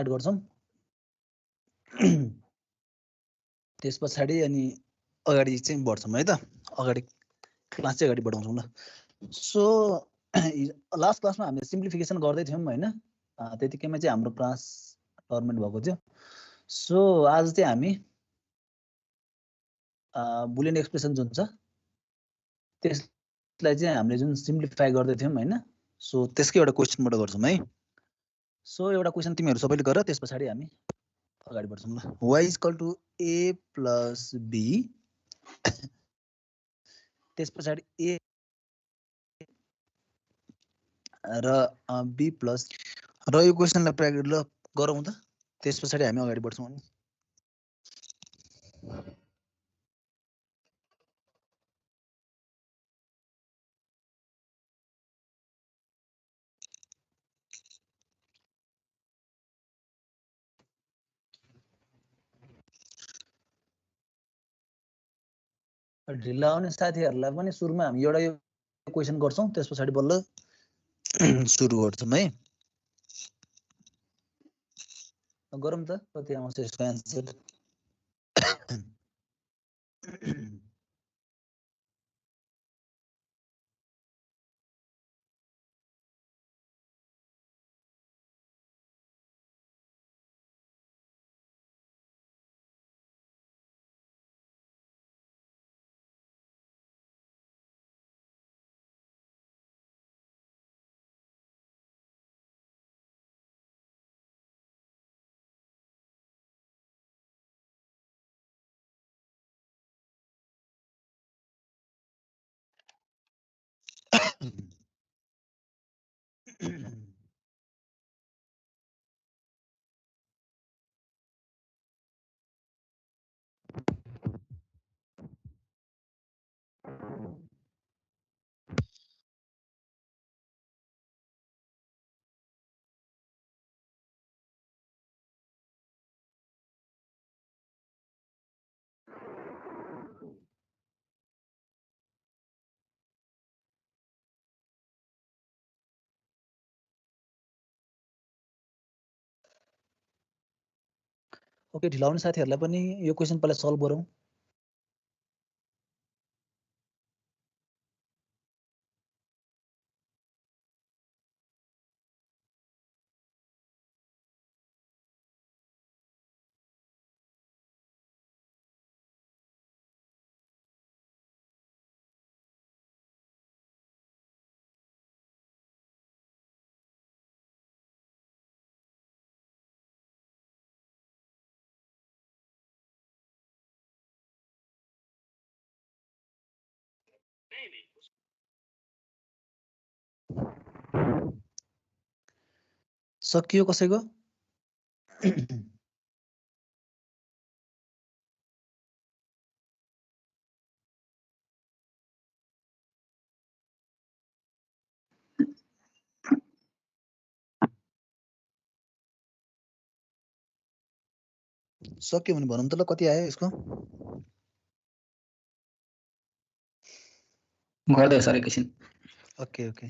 गर्छौं त्यस पछाडी अनि अगाडि चाहिँ बढ्छौं है त अगाडि क्लास चाहिँ अगाडि बढाउँछौं ल सो लास्ट क्लासमा हामीले सिम्प्लिफिकेसन गर्दै थियौं हैन त्यतिकैमा चाहिँ हाम्रो क्लास टर्मिनेट भएको थियो सो आज चाहिँ हामी बुलियन एक्सप्रेसन जुन छ त्यसलाई चाहिँ हामीले जुन सिम्प्लिफाई गर्दै थियौं हैन सो त्यसकै एउटा क्वेशनबाट गर्छौं है सो एउटा क्वेशन तिमीहरु सबैले गर त्यस पछाडी हामी अगाडि बढ्छौं ल y = a + b त्यस पछाडी a र b प्लस र यो क्वेशनलाई प्र्याक्टिस ल गरौँ त त्यस पछाडी हामी अगाडि बढ्छौं अनि ढिला आउने साथीहरुलाई पनि सुरुमा हामी एउटा यो क्वेशन गर्छौं त्यस पछाडी बल्ल सुरु गर्छौं है गरौँ त कति आउँछ यसको आन्सर ओके ढिला आउने साथीहरुलाई पनि यो क्वेशन पहिला सल्भ गरौँ सकियो कसैको सक्यो भने भनौँ त ल कति आयो यसको गर्दै सर एकैछिन okay okay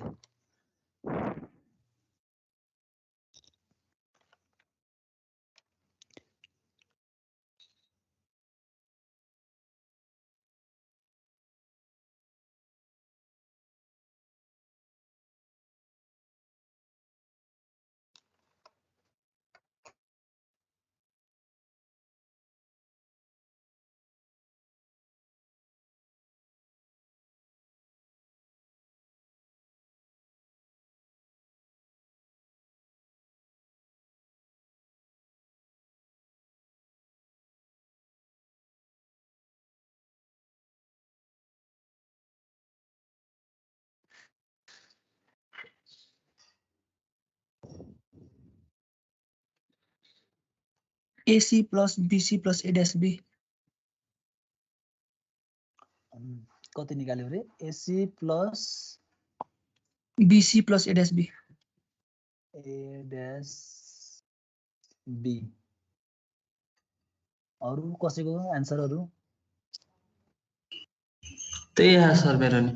AC plus BC plus A dash B. कति निकाल्यो रे AC plus BC plus A dash B. A dash B अरु कसैको आन्सरहरु त्यही आयो सर मेरो नि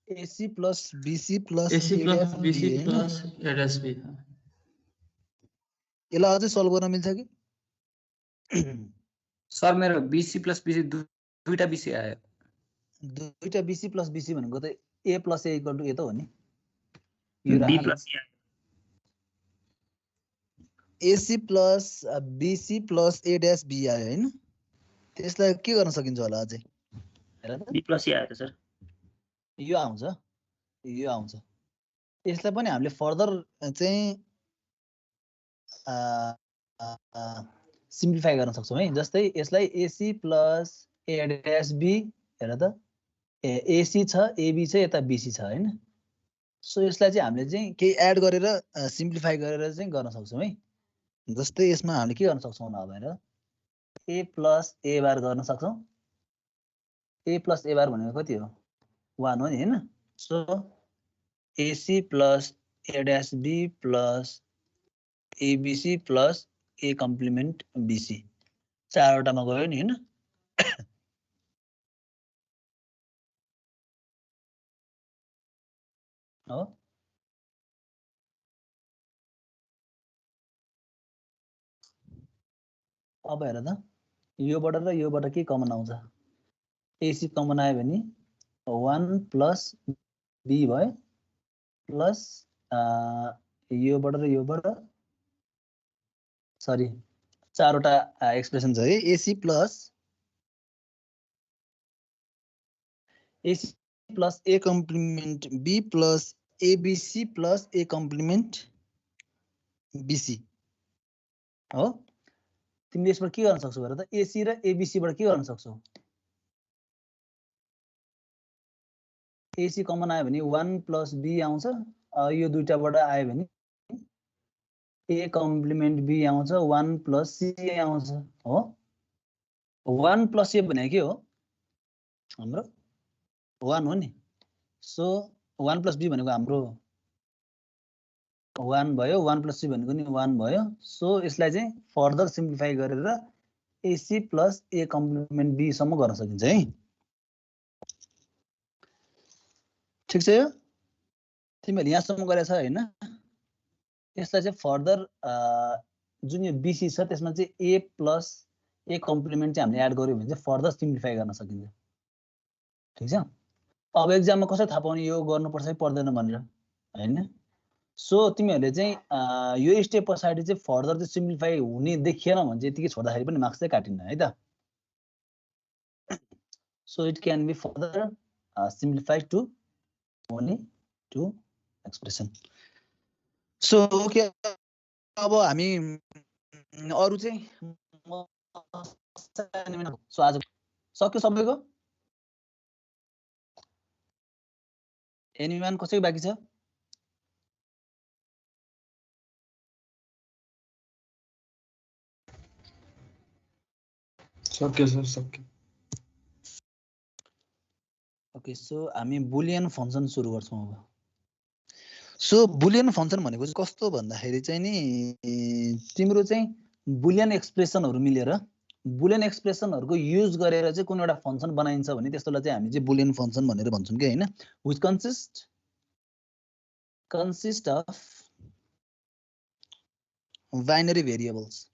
AC plus BC plus AC plus BC A plus A dash B यसलाई अझै सल्भ गर्न मिल्छ कि सर मेरो BC प्लस BC दुईटा BC आयो। दुईटा BC प्लस BC भनेको त A plus A equal to A त हो नि। यो B प्लस C आयो। AC plus BC plus A dash B आयो हैन। त्यसलाई के गर्न सकिन्छ होला अझै? हेर त B प्लस C आयो त सर। यो आउँछ, यो आउँछ। यसलाई पनि हामीले फर्दर चाहिँ सिम्प्लिफाई गर्न सक्छौँ है। जस्तै यसलाई AC plus A dash B, हेर त AC छ, AB छ, यता BC छ हैन। सो यसलाई चाहिँ हामीले चाहिँ केही एड गरेर सिम्प्लिफाई गरेर चाहिँ गर्न सक्छौँ है। जस्तै यसमा हामीले के गर्न सक्छौँ अब हेर, A प्लस A बार गर्न सक्छौँ। A प्लस A बार भनेको कति हो? 1 हो नि हैन। So AC plus A dash B plus ABC plus A complement BC, चारवटामा गयो नि हैन। हो अब हेर त योबाट र योबाट के कमन आउँछ? AC कमन आयो भने 1 प्लस B भयो प्लस योबाट र योबाट, सरी चारवटा एक्सप्रेसन छ है। AC plus A complement B plus ABC plus A complement BC हो। तिमीले यसबाट के गर्न सक्छौ हेर त? AC र ABC बाट के गर्न सक्छौ? AC कमन आयो भने 1 प्लस B आउँछ। यो दुईटाबाट आयो भने A कम्प्लिमेन्ट B आउँछ, 1 प्लस C आउँछ हो। 1 प्लस A भनेको के हो? हाम्रो 1 हो नि। सो 1 प्लस B भनेको हाम्रो 1 भयो, 1 प्लस C भनेको नि 1 भयो। सो यसलाई चाहिँ फर्दर सिम्प्लिफाई गरेर AC plus A complement B सम्म गर्न सकिन्छ है। ठिक छ यो? तिमीहरूले यहाँसम्म गरेछ हैन? यसलाई चाहिँ फर्दर जुन यो BC छ त्यसमा चाहिँ A प्लस A कम्प्लिमेन्ट चाहिँ हामीले एड गर्यो भने चाहिँ फर्दर सिम्प्लिफाई गर्न सकिन्छ। ठिक छ? अब एक्जाममा कसरी थाहा पाउने यो गर्नुपर्छ कि पर्दैन भनेर हैन? सो तिमीहरूले चाहिँ यो स्टेप पछाडि चाहिँ फर्दर चाहिँ सिम्प्लिफाई हुने देखिएन भने चाहिँ यतिकै छोड्दाखेरि पनि मार्क्स चाहिँ काटिन्न है त। So it can be further simplified to only 2 expression. So okay, अब हामी अरु चाहिँ सो आज सक्यो सबैको? एनीवन कसैको बाँकी छ? सक्यो सर, सक्यो। ओके, सो हामी बुलियन फंक्सन सुरु गर्छौं अब। सो बुलियन फंक्सन भनेको चाहिँ कस्तो भन्दाखेरि चाहिँ नि तिम्रो चाहिँ बुलियन एक्सप्रेसनहरु मिलेर बुलियन एक्सप्रेसनहरुको युज गरेर चाहिँ कुनै एउटा फंक्सन बनाइन्छ भने त्यसलाई चाहिँ हामी चाहिँ बुलियन फंक्सन भनेर भन्छौं के हैन। Which consist of binary variables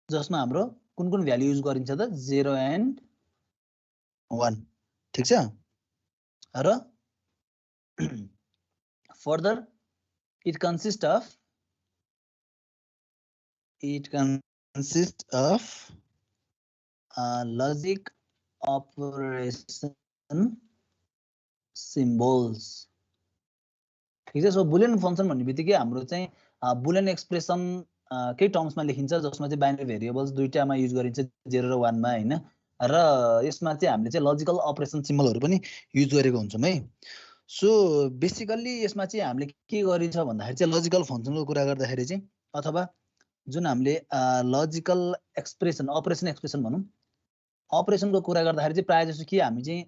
जसमा हाम्रो कुन कुन भ्यालु युज गरिन्छ त 0 एन्ड 1। ठीक छ? र further it consists of logic operation symbols। ठीक छ? सो बुलियन फंक्सन भन्ने बित्तिकै हाम्रो चाहिँ बुलियन एक्सप्रेसन केही टर्म्समा लेखिन्छ जसमा चाहिँ बाइनरी भेरिएबल्स दुईटामा युज गरिन्छ 0 र 1 मा हैन। र यसमा चाहिँ हामीले चाहिँ लजिकल अपरेसन सिम्बलहरु पनि युज गरेको हुन्छौं है। सो बेसिकली यसमा चाहिँ हामीले के गरिन्छ भन्दाखेरि चाहिँ लजिकल फंक्सनको कुरा गर्दाखेरि चाहिँ अथवा जुन हामीले लजिकल एक्सप्रेसन अपरेसन एक्सप्रेसन भनौं अपरेसनको कुरा गर्दाखेरि चाहिँ प्राय जसो के हामी चाहिँ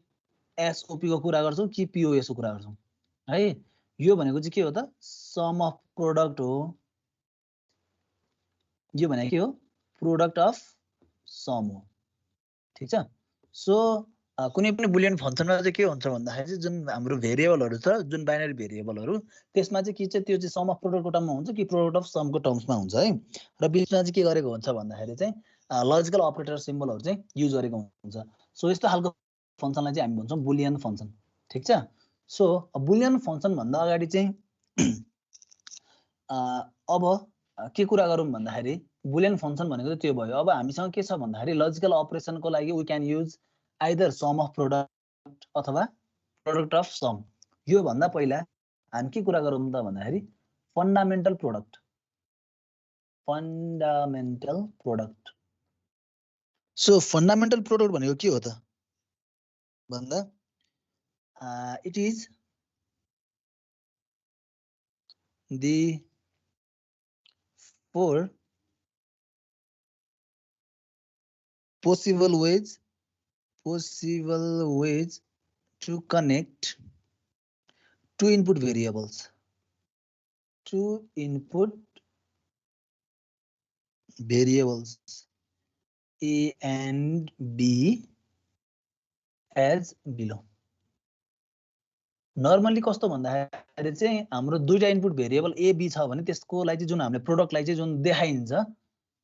एसओपी को कुरा गर्छौं कि पीओएस को कुरा गर्छौं है। यो भनेको चाहिँ के हो त? सम अफ प्रोडक्ट हो। यो भनेको के हो? प्रोडक्ट अफ सम हो। ठीक छ? सो कुनै पनि बुलियन फङ्सनमा चाहिँ के हुन्छ भन्दाखेरि चाहिँ जुन हाम्रो भेरिएबलहरू छ जुन बाइनरी भेरिएबलहरू त्यसमा चाहिँ के चाहिँ त्यो चाहिँ सम अफ प्रोडक्टको टर्ममा हुन्छ कि प्रोडक्ट अफ समको टर्म्समा हुन्छ है र बिचमा चाहिँ के गरेको हुन्छ भन्दाखेरि चाहिँ लजिकल अपरेटर सिम्बलहरू चाहिँ युज गरेको हुन्छ सो यस्तो खालको फङ्सनलाई चाहिँ हामी भन्छौँ बुलियन फङ्सन ठिक छ सो बुलियन फङ्सन भन्दा अगाडि चाहिँ अब के कुरा गरौँ भन्दाखेरि बुलियन फङ्सन भनेको चाहिँ त्यो भयो अब हामीसँग के छ भन्दाखेरि लजिकल अपरेसनको लागि we can use either sum of product अथवा प्रोडक्ट अफ सम यो भन्दा पहिला हामी के कुरा गरौँ त भन्दाखेरि fundamental product so fundamental product भनेको के हो त भन्दा it is the four possible ways to connect two input variables A and B as below. Normally कस्तो भन्दाखेरि चाहिँ हाम्रो दुईटा इनपुट भेरिएबल ए बी छ भने त्यसकोलाई चाहिँ जुन हामीले प्रोडक्टलाई चाहिँ जुन देखाइन्छ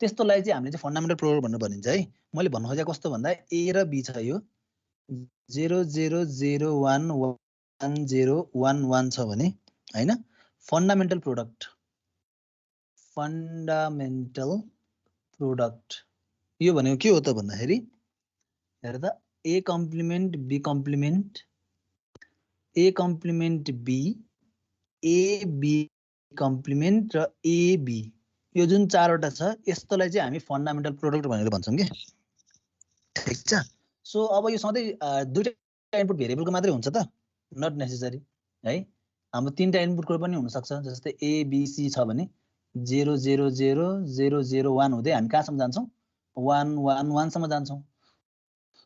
त्यस्तोलाई चाहिँ हामीले चाहिँ फन्डामेन्टल प्रोडक्ट भनेर भनिन्छ है मैले भन्नु खोजेको कस्तो भन्दा ए र बी छ यो 0 0 0 1 1 0 1 1 छ भने हैन फन्डामेन्टल प्रोडक्ट यो भनेको के हो त भन्दाखेरि हेर त A complement B complement A complement B, AB complement र AB यो जुन चारवटा छ यस्तोलाई चाहिँ हामी फन्डामेन्टल प्रोडक्ट भनेर भन्छौँ के ठीक छ सो अब यो सधैँ दुईटा इनपुट भेरिएबलको मात्रै हुन्छ त नट नेसेसरी है हाम्रो तीनटा इनपुटको पनि हुन सक्छ जस्तै A B C छ भने 0 0 0 0 0 1 हुँदै हामी कहाँसम्म जान्छौँ 1 1 1 सम्म जान्छौँ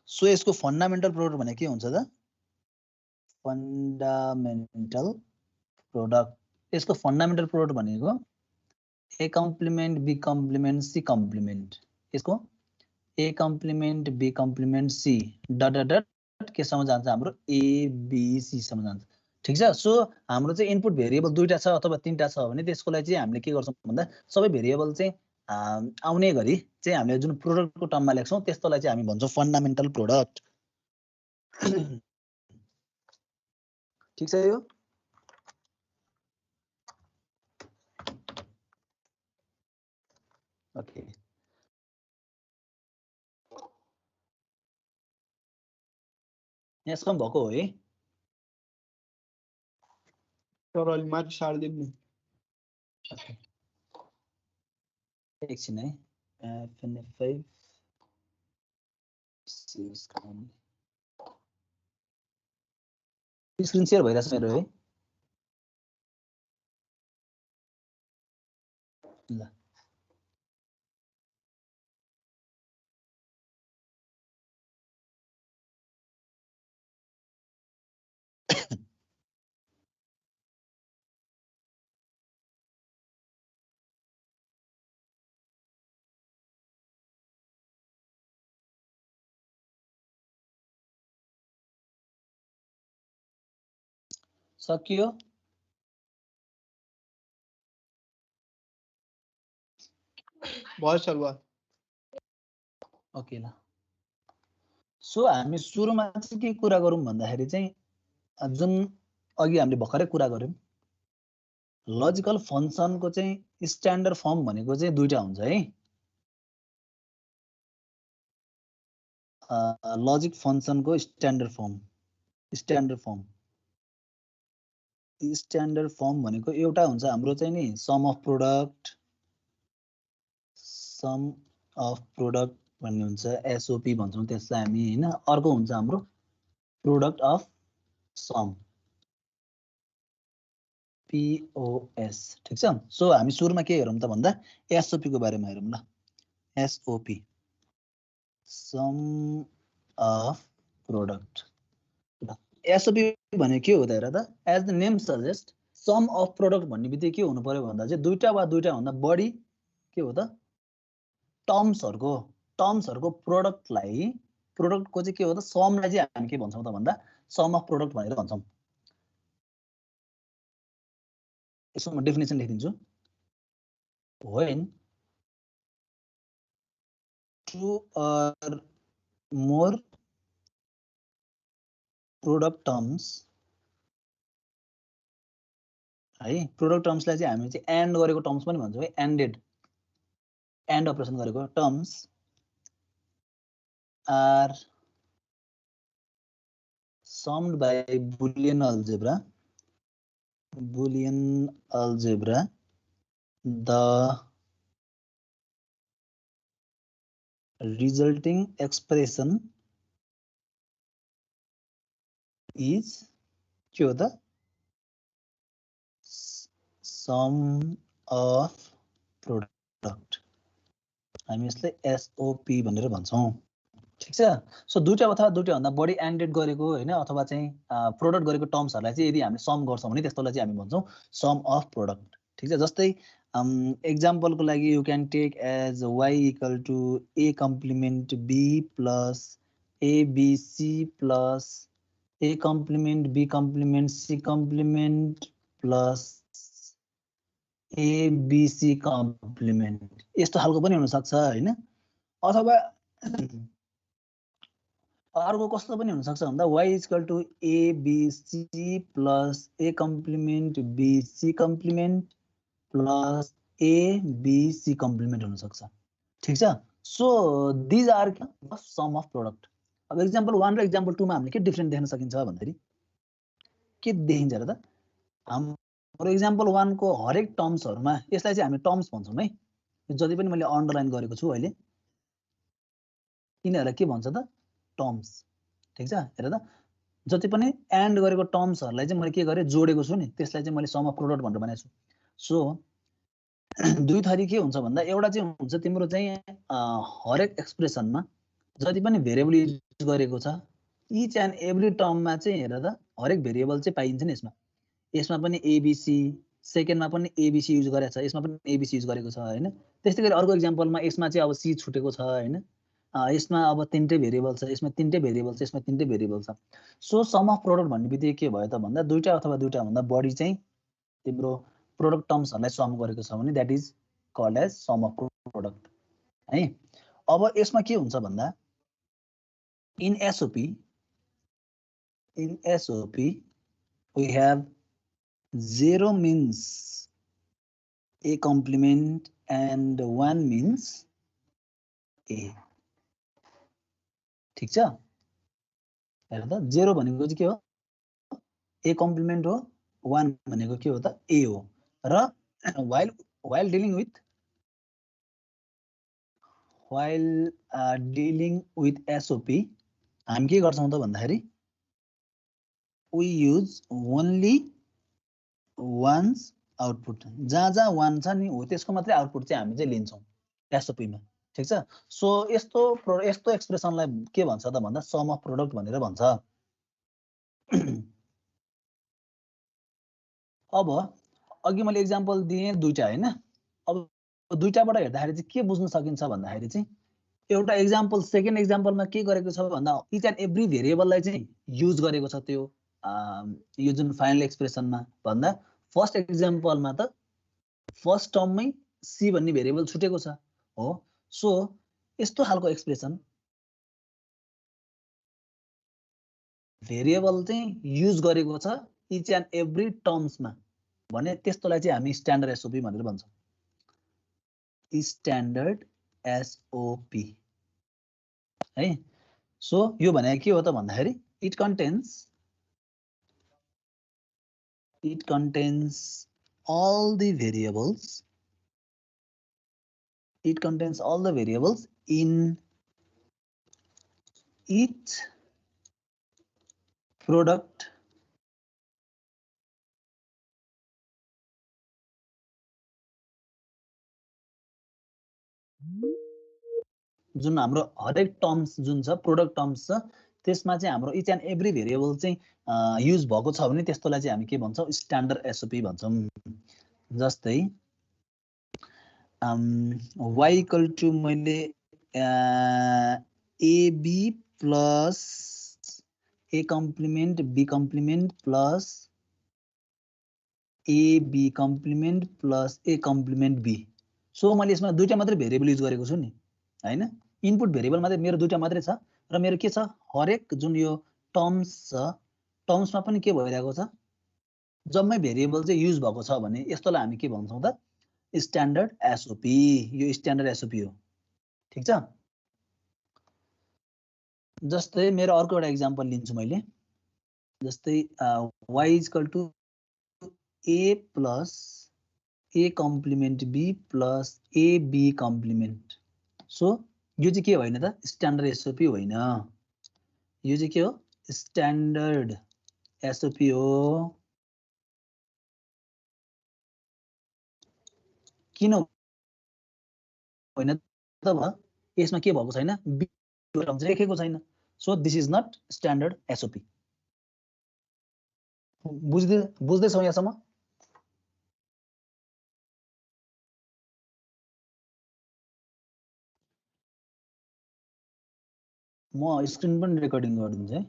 सो यसको फन्डामेन्टल प्रोडक्ट भने के हुन्छ त फन्डामेन्टल प्रोडक्ट यसको फन्डामेन्टल प्रोडक्ट भनेको A complement B complement C complement यसको A complement B complement C dot dot dot केसम्म जान्छ हाम्रो ए बी सी सम्म जान्छ ठीक छ सो हाम्रो चाहिँ इनपुट भेरिएबल दुईटा छ अथवा तीनटा छ भने त्यसको लागि चाहिँ हामीले के गर्छौँ भन्दा सबै भेरिएबल चाहिँ आउने गरी चाहिँ हामीले जुन प्रोडक्टको टर्ममा लेख्छौँ त्यस्तोलाई चाहिँ हामी भन्छौँ फन्डामेन्टल प्रोडक्ट ठीक छ यो ओके यसको भएको हो है तर अलि माथि सार्दिनु नि एकछिन है FNF5 स्क्रिन शेयर भइरहेछ मेरो है ल सकियो भयो सर भयो ओके ल सो हामी सुरुमा चाहिँ के कुरा गरौँ भन्दाखेरि चाहिँ जुन अघि हामीले भर्खरै कुरा गर्यौं लजिकल फङ्सनको चाहिँ स्ट्यान्डर्ड फर्म भनेको चाहिँ दुईटा हुन्छ है लजिक फङ्सनको स्ट्यान्डर्ड फर्म भनेको एउटा हुन्छ हाम्रो चाहिँ नि सम अफ प्रोडक्ट भन्ने हुन्छ एसओपी भन्छौँ त्यसलाई हामी हैन अर्को हुन्छ हाम्रो प्रोडक्ट अफ सम POS ठीक छ सो हामी सुरुमा के हेरौँ त भन्दा एसओपी को बारेमा हेरौँ ल SOP sum of product SOP भने के हो त हेर त as the name suggest sum of product भन्ने बित्तिकै के हुनु पर्यो भन्दा चाहिँ दुईटा वा दुईटा भन्दा बढी के हो त टर्म्सहरुको प्रोडक्टलाई प्रोडक्टको चाहिँ के हो त समलाई चाहिँ हामी के भन्छौँ त भन्दा सम अफ प्रोडक्ट भनेर भन्छौँ। यसो म डेफिनेसन लेखिदिन्छु। When two or more product terms है प्रोडक्ट टर्म्सलाई चाहिँ हामी चाहिँ एन्ड गरेको टर्म्स पनि भन्छौँ है एन्डेड एन्ड अपरेसन गरेको terms are summed by Boolean algebra the resulting expression is के हो त sum of product हामी यसलाई SOP भनेर भन्छौँ। ठीक छ। सो दुईटा अथवा दुईटा भन्दा बढी एन्डेड गरेको हैन अथवा चाहिँ प्रोडक्ट गरेको टर्म्सहरुलाई चाहिँ यदि हामी सम गर्छौं भने त्यसलाई चाहिँ हामी भन्छौँ सम अफ प्रोडक्ट। ठीक छ। जस्तै एक्जाम्पलको लागि you can take as y equal to a complement b plus abc plus a complement b complement c complement plus abc complement यस्तो खालको पनि हुन सक्छ हैन। अथवा अर्को कस्तो पनि हुन सक्छ भन्दा y equal to abc plus a complement bc complement plus abc complement हुन सक्छ। ठीक छ। So these are sum of product. अब एक्जाम्पल 1 र एक्जाम्पल 2 मा हामीले के डिफरेन्ट देख्न सकिन्छ भन्दाखेरि के देखिन्छ र त हाम्रो एक्जाम्पल 1 को हरेक टर्म्सहरुमा यसलाई चाहिँ हामी टर्म्स भन्छौं है। जति पनि मैले अन्डरलाइन गरेको छु अहिले यिनीहरुलाई के भन्छ त टर्म्स। ठीक छ। हेर त जति पनि एन्ड गरेको टर्म्सहरुलाई चाहिँ मैले के गरे जोडेको छु नि त्यसलाई चाहिँ मैले सम अफ प्रोडक्ट भनेर भनेको छु। सो दुई थरी के हुन्छ भन्दा एउटा चाहिँ हुन्छ तिम्रो चाहिँ हरेक एक्सप्रेसनमा जति पनि भेरिएबल युज गरेको छ इच एन्ड एभ्री टर्ममा चाहिँ हेर त हरेक भेरिएबल चाहिँ पाइन्छ नि यसमा। यसमा पनि एबीसी सेकेन्डमा पनि एबीसी युज गरेको छ यसमा पनि एबीसी युज गरेको छ हैन। त्यस्तै गरी अर्को एक्जाम्पलमा यसमा चाहिँ अब सी छुटेको छ हैन। यसमा अब तीनटै भेरिएबल छ यसमा तीनटै भेरिएबल छ यसमा तीनटै भेरिएबल छ। सो सम अफ प्रोडक्ट भन्ने बित्तिकै के भयो त भन्दा दुईटा अथवा दुईटा भन्दा बढी चाहिँ तिम्रो प्रोडक्ट टर्म्सहरुलाई सम गरेको छ भने that is called as sum of product है। अब यसमा के हुन्छ भन्दा in SOP we have 0 means a complement and 1 means a। ठीक छ। हेर त 0 भनेको चाहिँ के हो a कम्प्लिमेन्ट हो 1 भनेको के हो त a हो। र while dealing with SOP हामी के गर्छौं त भन्दाखेरि we use only one's output। जहाँ 1 छ नि हो त्यसको मात्रै आउटपुट चाहिँ हामी चाहिँ लिन्छौं SOP मा। ठीक छ। सो यस्तो एक्सप्रेसनलाई के भन्छ त भन्दा सम अफ प्रोडक्ट भनेर भन्छ। अब अघि मैले एक्जाम्पल दिए दुईटा हैन। अब दुईटाबाट हेर्दाखेरि चाहिँ के बुझ्न सकिन्छ भन्दाखेरि चाहिँ एउटा एक्जाम्पल सेकेन्ड एक्जाम्पलमा के गरेको छ भन्दा इच एन्ड एभ्री भेरिएबललाई चाहिँ युज गरेको छ त्यो यो जुन फाइनल एक्सप्रेसनमा भन्दा फर्स्ट एक्जाम्पलमा त फर्स्ट टर्ममै सी भन्ने भेरिएबल छुटेको छ हो। सो यस्तो खालको एक्सप्रेसन भेरिएबल चाहिँ युज गरेको छ इच एन्ड एभ्री टर्म्समा भने त्यस्तोलाई चाहिँ हामी स्ट्यान्डर्ड एसओपी भनेर भन्छौँ। स्ट्यान्डर्ड एसओपी है। सो यो भने के हो त भन्दाखेरि it contains all the variables in each product जुन हाम्रो हरेक टर्म्स जुन छ प्रोडक्ट टर्म्स छ त्यसमा चाहिँ हाम्रो इच एन्ड एभ्री भेरिएबल चाहिँ युज भएको छ भने त्यस्तोलाई चाहिँ हामी के भन्छौँ स्ट्यान्डर्ड एसओपी भन्छौँ। जस्तै y इक्वल टु मैले ab plus A complement B complement plus A B complement plus A complement B. So मैले यसमा दुईटा मात्रै भेरिएबल युज गरेको छु नि हैन। इनपुट भेरिएबल मात्रै मेरो दुईटा मात्रै छ र मेरो के छ हरेक जुन यो टर्म्स छ टर्म्समा पनि के भइरहेको छ जम्मै भेरिएबल चाहिँ युज भएको छ भने यस्तोलाई हामी के भन्छौँ त स्ट्यान्डर्ड एसओपी। यो स्ट्यान्डर्ड एसओपी हो ठीक छ। जस्तै मेरो अर्को एउटा एक्जाम्पल लिन्छु मैले। जस्तै y equal to a plus A complement B plus A B complement. So यो चाहिँ के होइन त स्ट्यान्डर्ड एसओपी होइन, यो चाहिँ के हो स्ट्यान्डर्ड एसओपी हो। किन होइन त यसमा के भएको छैन बी टर्म चाहिँ लेखेको छैन। So this is not standard SOP. बुझ्दैछौ यहाँसम्म? म स्क्रिन पनि रेकर्डिङ गरिदिन्छु है।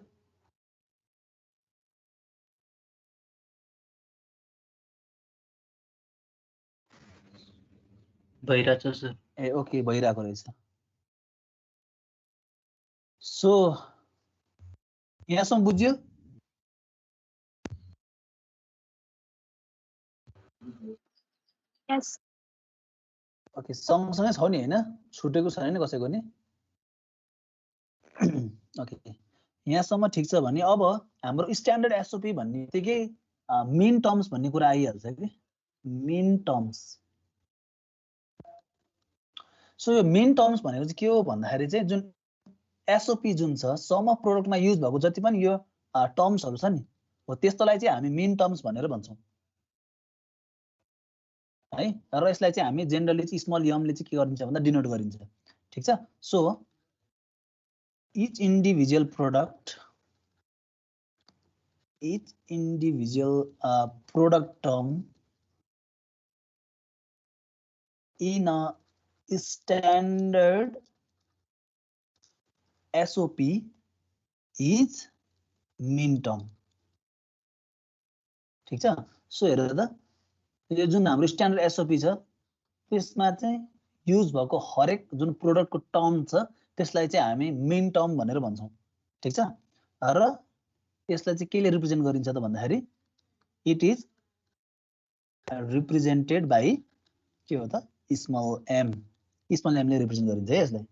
भइरहेछ सर। ए ओके भइरहेको रहेछ। सो यहाँसम्म बुझ्यो? यस ओके सँगसँगै छ नि होइन, छुटेको छैन नि कसैको नि। ओके यहाँसम्म ठिक छ भने अब हाम्रो स्ट्यान्डर्ड एसओपी भन्ने बित्तिकै मिन टर्म्स भन्ने कुरा आइहाल्छ कि मिन टर्म्स। सो यो मिन टर्म्स भनेको चाहिँ के हो भन्दाखेरि चाहिँ जुन एसओपी जुन छ सम अफ प्रोडक्टमा युज भएको जति पनि यो टर्म्सहरू छ नि हो त्यस्तोलाई चाहिँ हामी मिन टर्म्स भनेर भन्छौँ है। र यसलाई चाहिँ हामी जेनरली चाहिँ स्मल यमले चाहिँ के गरिन्छ भन्दा डिनोट गरिन्छ ठीक छ। So each individual product product term in a standard SOP is mean term ठीक छ। सो हेर त यो जुन हाम्रो स्ट्यान्डर्ड एसओपी छ त्यसमा चाहिँ युज भएको हरेक जुन प्रोडक्टको टर्म छ त्यसलाई चाहिँ हामी मेन टर्म भनेर भन्छौँ ठीक छ। र यसलाई चाहिँ केले रिप्रेजेन्ट गरिन्छ त भन्दाखेरि इट इज रिप्रेजेन्टेड बाई के हो त स्मल एम। स्मल एमले रिप्रेजेन्ट गरिन्छ है यसलाई।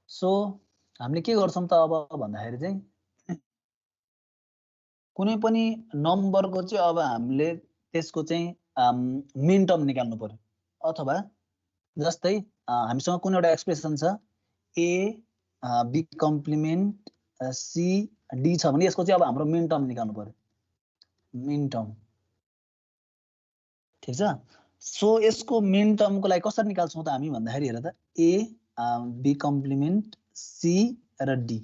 सो हामीले के गर्छौँ त अब भन्दाखेरि चाहिँ कुनै पनि नम्बरको चाहिँ अब हामीले त्यसको चाहिँ मिन टर्म निकाल्नु पर्यो अथवा जस्तै हामीसँग कुनै एउटा एक्सप्रेसन छ A B complement C D छ भने यसको चाहिँ अब हाम्रो मिन टर्म निकाल्नु पर्यो मिन टर्म ठीक छ। सो यसको मिन टर्मको लागि कसरी निकाल्छौँ त हामी भन्दाखेरि हेर त ए बी कम्प्लिमेन्ट सी र डी।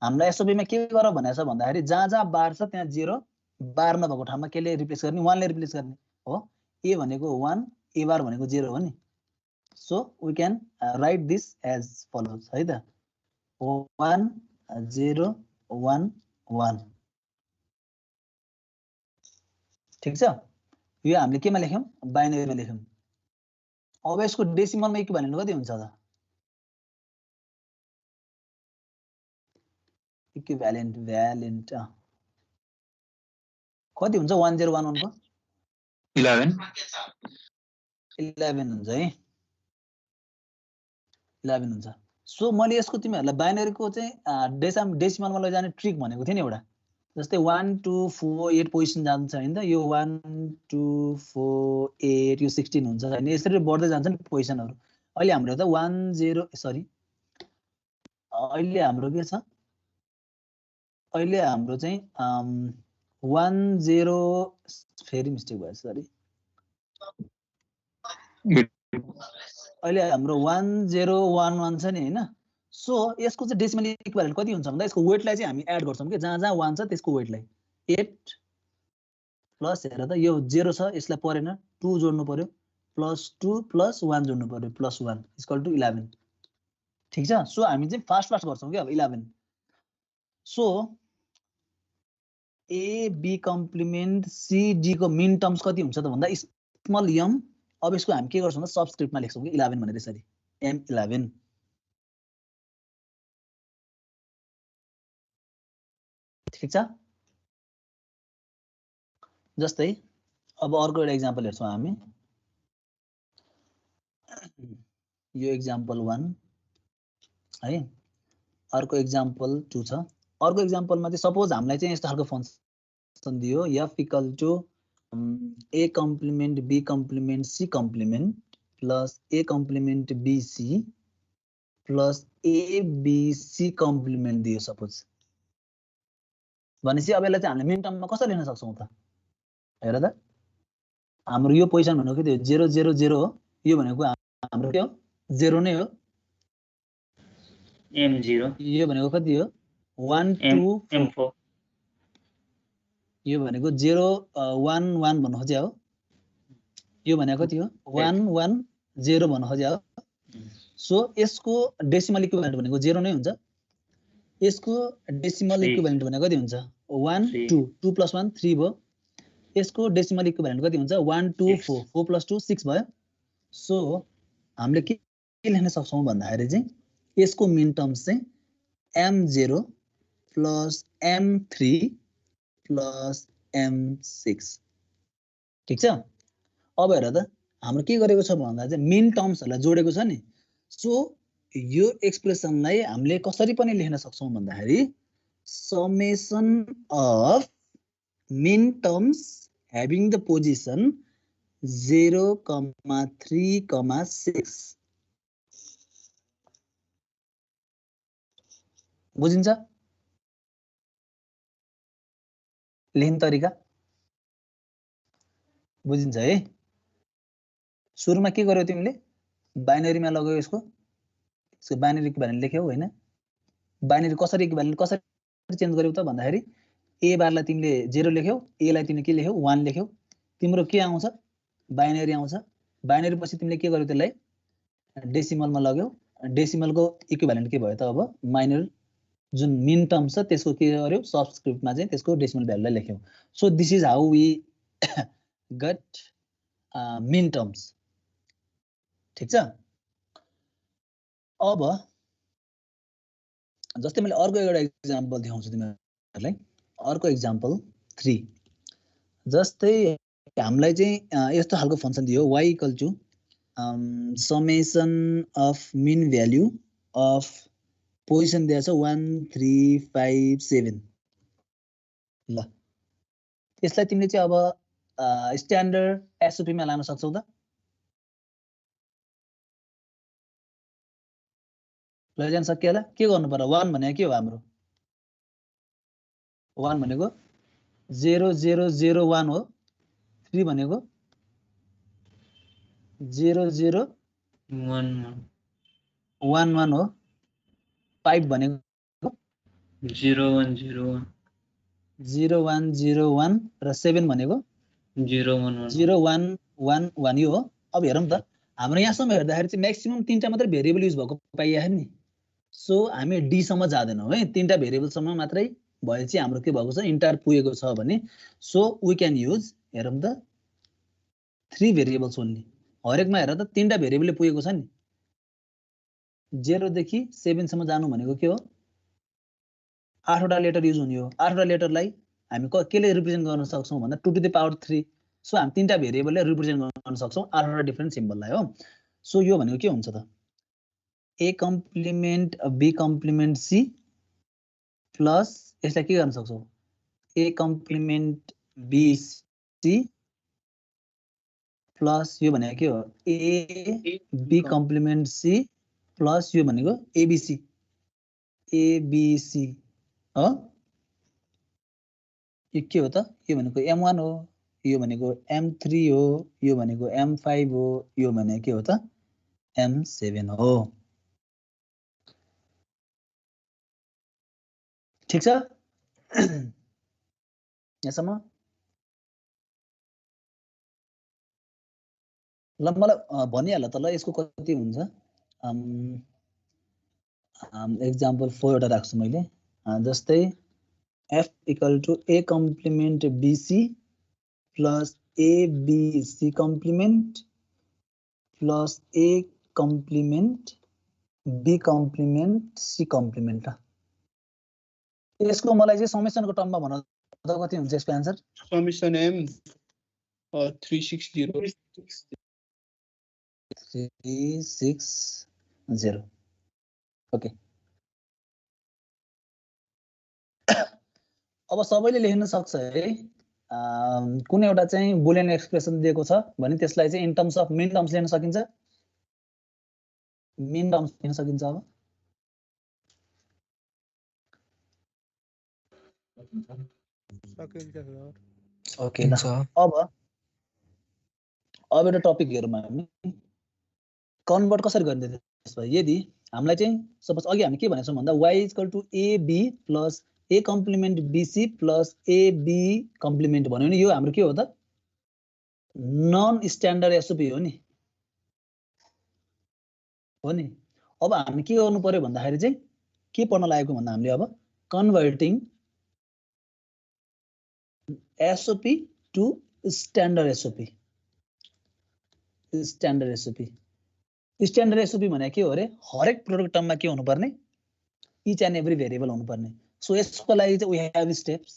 हामीलाई एसओपीमा के गर भनेको छ भन्दाखेरि जहाँ जहाँ बार छ त्यहाँ 0 बार नभएको ठाउँमा केले रिप्लेस गर्ने 1 ले रिप्लेस गर्ने हो। ए भनेको 1 ए बार भनेको 0 हो नि। So we can write this as follows है त 1 0 1 1 ठीक छ। यो हामीले केमा लेख्यौँ बाइनरीमा लेख्यौँ। अब यसको डेसिमलमा इक्विभ्यालेन्ट कति हुन्छ त इक्विभ्यालेन्ट भ्यालेन्ट कति हुन्छ 1011 को 11 हुन्छ है 11 हुन्छ। सो मैले यसको तिमीहरूलाई बाइनरीको चाहिँ डेसिमलमा लैजाने ट्रिक भनेको थिएँ नि एउटा। जस्तै 1 2 4 8 पोजिसन जान्छ हैन त यो 1 2 4 8 यो 16 हुन्छ हैन यसरी बढ्दै जान्छ नि पोजिसनहरु। अहिले हाम्रो त 1 0 सरी अहिले हाम्रो के छ अहिले हाम्रो चाहिँ 1 0 फेरि मिस्टेक भयो सरी अहिले हाम्रो 1 0 1 1 छ नि हैन। सो यसको चाहिँ डेसिमल इक्विभ्यालेन्ट कति हुन्छ भन्दा यसको वेटलाई चाहिँ हामी एड गर्छौं के जहाँ जहाँ 1 छ त्यसको वेटलाई 8 प्लस हेर त यो 0 छ यसलाई परेन 2 जोड्नु पर्यो +2 + 1 जोड्नु पर्यो +1 = 11 ठीक छ सो हामी चाहिँ फास्ट गर्छौं के अब 11 so A B complement C D को मिन टर्म्स कति हुन्छ त भन्दा स्मल m अब यसको हामी के गर्छौं त सबस्क्रिप्टमा लेख्छौं कि 11 भनेर यसरी m11 ठीक छ जस्तै अब अर्को एउटा एक्जाम्पल हेर्छौं हामी यो एक्जाम्पल 1 है अर्को एक्जाम्पल 2 छ अर्को एक्जाम्पलमा चाहिँ सपोज हामीलाई चाहिँ यस्तो खालको फंक्सन दियो f = a complement b complement c complement plus a complement bc plus abc complement दियो सपोज भनेपछि अब यसलाई चाहिँ हामीले मिन टर्ममा कसरी लेख्न सक्छौं त हेर त हाम्रो यो पोजिसन भनेको के थियो 0 0 0 हो यो भनेको हाम्रो के हो 0 नै हो m0 यो भनेको कति हो 1 2 m4 यो भनेको 0 1 1 भन्नु खोजे हो यो भनेको कति हो 1 1 0 भन्नु खोजे हो सो यसको डेसिमल इक्विभ्यालेन्ट भनेको 0 नै हुन्छ यसको डेसिमल इक्विभ्यालेन्ट भनेको कति हुन्छ 1 2 2 + 1 3 भयो यसको डेसिमल इक्विभ्यालेन्ट कति हुन्छ 1 2 4 4 + 2 6 भयो सो हामीले के लेख्न सक्छौं भन्दाखेरि चाहिँ यसको मिन टर्म्स चाहिँ m0 + m3 + m6 ठीक छ अब हेर त हाम्रो के गरेको छ भन्दा चाहिँ मिन टर्म्सहरुलाई जोडेको छ नि सो यो एक्सप्रेसनलाई हामीले कसरी पनि लेख्न सक्छौं भन्दाखेरि summation of min terms having the position 0, 3, 6 बुझिन्छ लेख्ने तरिका बुझिन्छ है सुरुमा के गर्यौ तिमीले बाइनरीमा लगायौ यसको बाइनरी इक्विभ्यालेन्ट लेख्यौ हैन बाइनरी कसरी इक्विभ्यालेन्ट कसरी चेन्ज गर्यौ त भन्दाखेरि a बारलाई तिमीले 0 लेख्यौ a लाई तिमीले के लेख्यौ 1 लेख्यौ तिम्रो के आउँछ बाइनरी आउँछ बाइनरी पछि तिमीले के गर्यौ त्यसलाई डेसिमलमा लग्यौ डेसिमलको इक्विभ्यालेन्ट के भयो त अब माइनर जुन मिन टर्म छ त्यसको के गर्यौ सबस्क्रिप्टमा चाहिँ त्यसको डेसिमल भ्यालुलाई लेख्यौ so this is how we get minterms ठीक छ अब जस्तै मैले अर्को एउटा एक्जाम्पल देखाउँछु तिमीहरुलाई अर्को एक्जाम्पल 3 जस्तै हामीलाई चाहिँ यस्तो खालको फंक्सन दियो y = summation of min value of position दिएको छ 1 3 5 7 ल यसलाई तिमीले चाहिँ अब स्ट्यान्डर्ड एसओपी मा लान सक्छौ त लैजान सकिएला के गर्नु पर्यो 1 भनेको के हो हाम्रो 1 भनेको 0 0 0 1 हो 3 भनेको 0 0 1 1 1 हो 5 भनेको 0 1 0 1 0 1 0 1 र 7 भनेको 0 1 1 0 1 1 1 यो हो अब हेरौँ त हाम्रो यहाँसम्म हेर्दाखेरि चाहिँ म्याक्सिमम 3टा मात्र भेरिएबल युज भएको पाइया नि सो हामी डी सम्म जादैनौं है 3टा भेरिएबल सम्म मात्रै भए चाहिँ हाम्रो के भएको छ इन्टायर पुगेको छ भने सो वी क्यान युज हेरौँ त 3 भेरिएबल्स ओन्ली हरेकमा हेर त 3टा भेरिएबलले पुगेको छ नि 0 देखि 7 सम्म जानु भनेको के हो 8 वटा लेटर युज हुने हो 8 वटा लेटरलाई हामी केले रिप्रेजेन्ट गर्न सक्छौं भन्दा 2 टु द पावर 3 सो हामी 3टा भेरिएबलले रिप्रेजेन्ट गर्न सक्छौं 8 वटा डिफरेन्ट सिम्बललाई हो सो यो भनेको के हुन्छ त a complement b complement c plus यसलाई के गर्न सक्छौं a complement b c plus यो भनेको के हो a b complement c plus यो भनेको abc abc हो यो के हो त यो भनेको m1 हो यो भनेको m3 हो यो भनेको m5 हो यो भनेको के हो त m7 हो ठीक छ यहाँसम्म ल मलाई भनिहाल त ल यसको कति हुन्छ एक्जाम्पल 4 एउटा राख्छु मैले जस्तै f equal to a complement bc plus abc complement plus a complement b complement c complement यसको मलाई चाहिँ समेसनको टर्ममा भन्न त कति हुन्छ यसको आन्सर समेसन m 360 360 ओके अब सबैले लेख्न सक्छ है कुनै एउटा चाहिँ बुलियन एक्सप्रेसन दिएको छ भने त्यसलाई चाहिँ in terms of min terms लेख्न सकिन्छ मिन टर्म्स लेख्न सकिन्छ अब ओके ल अब एउटा टपिक हेरौँ हामी कन्भर्ट कसरी गर्ने त्यसमा यदि हामीलाई चाहिँ सपोज अघि हामी के भनेको छौँ भन्दा y equal to ab plus a complement bc plus ab complement भन्यो भने यो हाम्रो के हो त नन स्ट्यान्डर्ड एसओपी हो नि अब हामी के गर्नु पर्यो भन्दाखेरि चाहिँ के पढ्न लागेको भन्दा हामीले अब converting SOP to standard SOP standard SOP भने के हो अरे हरेक प्रोडक्ट टर्ममा के हुनुपर्ने इच एन्ड एभ्री भेरिएबल हुनुपर्ने सो यसको लागि चाहिँ वी हेभ स्टेप्स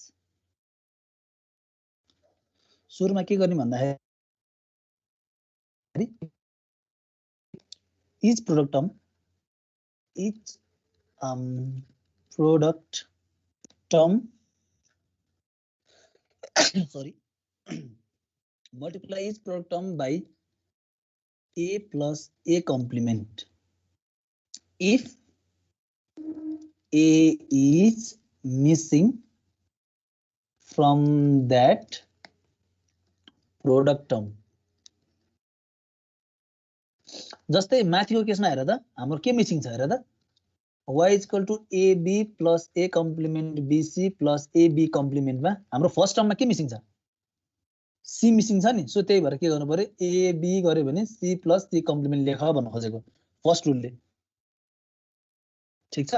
सुरुमा के गर्ने भन्दाखेरि each product term sorry multiply each product term by a plus a complement if a is missing from that product term जस्तै माथिको केसमा हेर त हाम्रो के मिसिङ छ हेर त y equal to ab plus a complement bc plus ab कम्प्लिमेन्टमा हाम्रो फर्स्ट टर्ममा के मिसिङ छ c मिसिङ छ नि सो त्यही भएर के गर्नु पर्यो ab गर्यो भने c प्लस c कम्प्लिमेन्ट लेख भन्न खोजेको फर्स्ट रुलले ठीक छ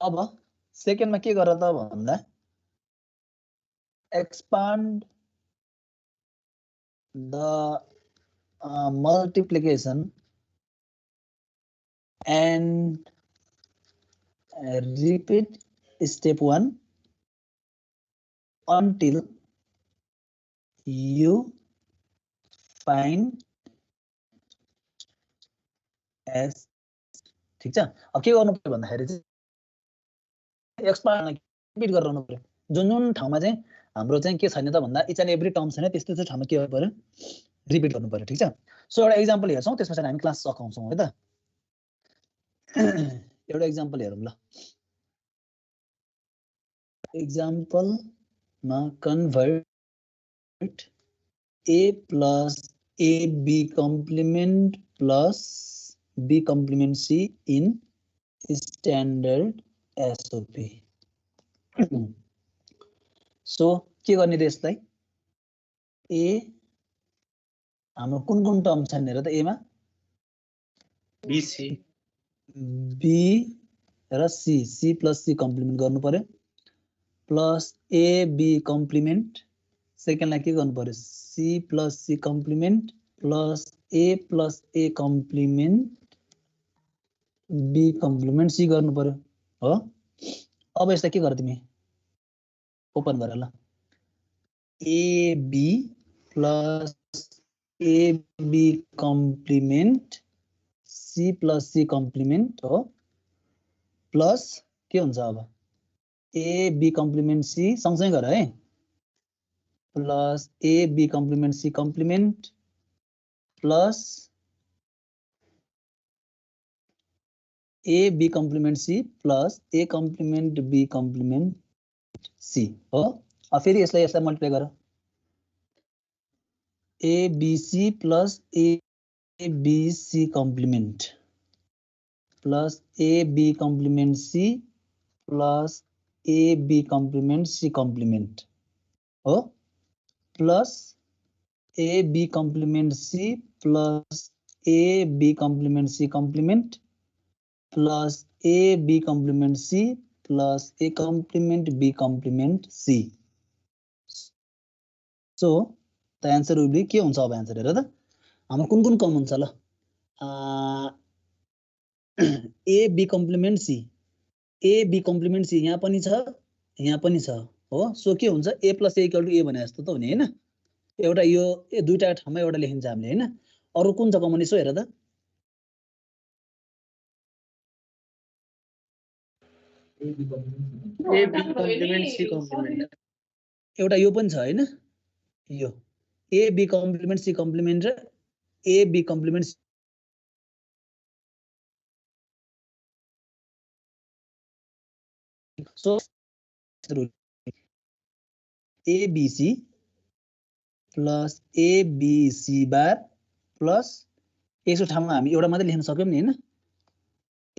अब सेकेन्डमा के गर त भन्दा expand the multiplication and repeat step 1 until you find s ठीक छ अब के गर्नु पर्यो भन्दाखेरि चाहिँ एक्सपान्ड रिपिट गरिरहनु पर्यो जुन जुन ठाउँमा चाहिँ हाम्रो चाहिँ के छैन त भन्दा इच एन्ड एभ्री टर्म छैन त्यस्तो चाहिँ ठाउँमा के गर्नु पर्यो रिपिट गर्नु पर्यो ठीक छ सो एउटा एक्जाम्पल हेर्छौँ त्यसपछि हामी क्लास सकाउँछौँ है त एउटा एक्जाम्पल हेरौँ ल एक्जाम्पलमा convert a plus ab complement plus b complement c in standard SOP so के गर्ने त यसलाई a हाम्रो कुन कुन टर्म छन् हेर त a मा bc b र c प्लस c कम्प्लिमेन्ट गर्नु पर्यो प्लस a b कम्प्लिमेन्ट सेकेन्डलाई के गर्नु पर्यो c plus c complement plus a plus a complement b complement c गर्नु पर्यो हो अब यसलाई के गर तिमी ओपन गर ल ab plus ab complement c plus c complement हो प्लस के हुन्छ अब ab कम्प्लिमेन्ट c सँगसँगै गर है plus ab complement c complement plus ab complement c plus a complement b complement c हो अब फेरि यसलाई मल्टिप्लाई गर abc plus abc complement plus ab complement c plus ab complement c complement हो plus ab complement c plus AB complement C complement plus AB complement C plus A complement B complement C. So the answer will be के हुन्छ अब answer हेर त हाम्रो कुन common छ ल A B complement C A B complement C यहाँ पनि छ हो सो के हुन्छ A plus A equal to A भने जस्तो त हुने हैन एउटा यो दुईटा ठाउँमा एउटा लेखिन्छ हामीले हैन अरु कुन छ कमन यसो हेर त A B complement C complement एउटा यो पनि छ हैन यो A B complement C complement र A B complement so ABC plus ABC bar plus यसको ठाउँमा हामी एउटा मात्रै लेख्न सक्यौं नि हैन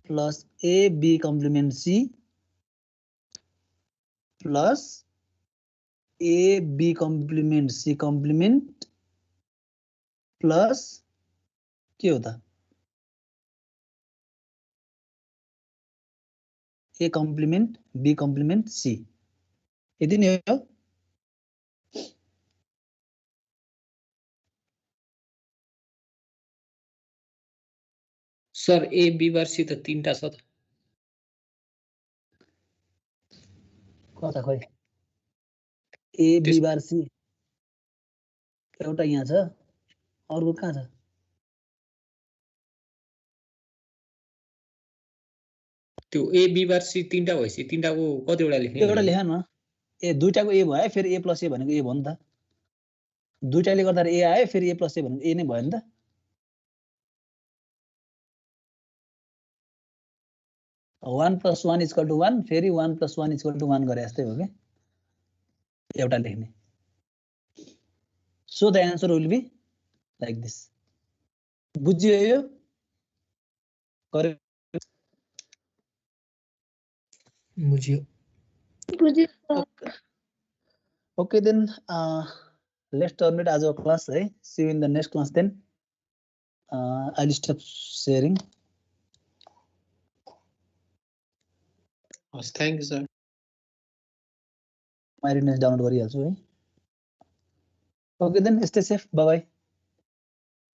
plus AB complement C plus AB complement C complement plus के हो त A complement B complement C यति नै हो sir A B bar C त तीनटा छ त कता खोइ A B बार C एउटा यहाँ छ अरु कहाँ छ त्यो ए बी बार सी तीनटा भएपछि तीनटाको कतिवटा लेख्ने एउटा लेख न ए दुईटाको ए भयो फेरि A plus A भनेको ए भयो नि त दुईटाले गर्दा ए आयो फेरि A plus A भनेको ए नै भयो नि त 1 plus 1 is equal to 1 फेरि 1 plus 1 is equal to 1 गरे जस्तै हो के एउटा लेख्ने so the answer will be like this बुझ्यो यो करेक्ट बुझ्यो okay then let's terminate as our class है see you in the next class then I'll stop sharing Thank you, sir. my attendance download गरिहाल्छु है okay then stay safe bye bye